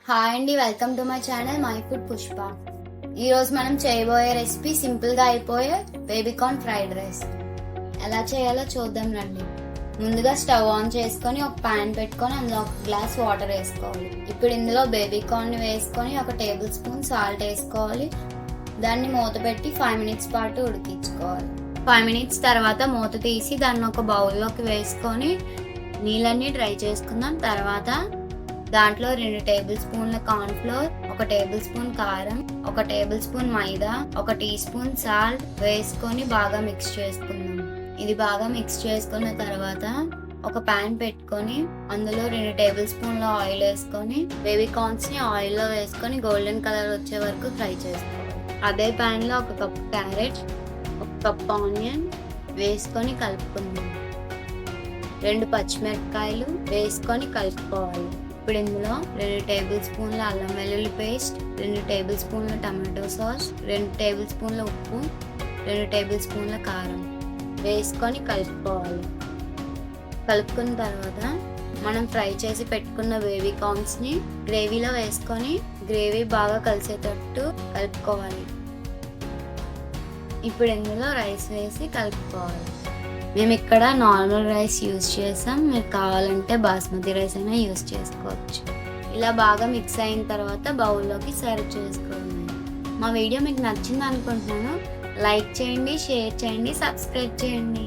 Hi అండి, welcome to my channel my food Pushpa. ఈరోజు మనం చేయబోయే రెసిపీ సింపుల్గా అయిపోయే బేబీకార్న్ ఫ్రైడ్ రైస్. ఎలా చేయాలో చూద్దాం రండి. ముందుగా స్టవ్ ఆన్ చేసుకొని ఒక ప్యాన్ పెట్టుకొని అందులో ఒక గ్లాస్ వాటర్ వేసుకోవాలి. ఇప్పుడు ఇందులో బేబీకార్న్ వేసుకొని ఒక టేబుల్ స్పూన్ సాల్ట్ వేసుకోవాలి. దాన్ని మూత పెట్టి 5 మినిట్స్ పాటు ఉడికించుకోవాలి. 5 మినిట్స్ తర్వాత మూత తీసి దాన్ని ఒక బౌల్లోకి వేసుకొని నీళ్ళన్నీ డ్రై చేసుకుందాం. తర్వాత దాంట్లో 2 టేబుల్ స్పూన్ల కార్న్ ఫ్లోర్, 1 టేబుల్ స్పూన్ కారం, 1 టేబుల్ స్పూన్ మైదా, 1 టీ స్పూన్ సాల్ట్ వేసుకొని బాగా మిక్స్ చేసుకుందాం. ఇది బాగా మిక్స్ చేసుకున్న తర్వాత ఒక ప్యాన్ పెట్టుకొని అందులో 2 టేబుల్ స్పూన్ల ఆయిల్ వేసుకొని బేబీకార్న్స్ ని ఆయిల్లో వేసుకొని గోల్డెన్ కలర్ వచ్చే వరకు ఫ్రై చేసుకోవాలి. అదే ప్యాన్ లో 1 కప్ క్యారెట్, 1 కప్ ఆనియన్ వేసుకొని కలుపుకుందాం. 2 పచ్చిమిరపకాయలు వేసుకొని కలుపుకోవాలి. ఇప్పుడు ఇందులో 2 టేబుల్ స్పూన్ల అల్లం వెల్లుల్లి పేస్ట్, 2 టేబుల్ స్పూన్ల టమాటో సాస్, 2 టేబుల్ స్పూన్ల ఉప్పు, 2 టేబుల్ స్పూన్ల కారం వేసుకొని కలుపుకోవాలి. కలుపుకున్న తర్వాత మనం ఫ్రై చేసి పెట్టుకున్న బేబీకార్న్స్ ని గ్రేవీలో వేసుకొని గ్రేవీ బాగా కలిసేటట్టు కలుపుకోవాలి. ఇప్పుడు ఇందులో రైస్ వేసి కలుపుకోవాలి. మేము ఇక్కడ నార్మల్ రైస్ యూజ్ చేసాం, మీరు కావాలంటే బాస్మతి రైస్ అయినా యూజ్ చేసుకోవచ్చు. ఇలా బాగా మిక్స్ అయిన తర్వాత బౌల్లోకి సర్వ్ చేసుకోండి. మా వీడియో మీకు నచ్చింది అనుకుంటున్నాను. లైక్ చేయండి, షేర్ చేయండి, సబ్స్క్రైబ్ చేయండి.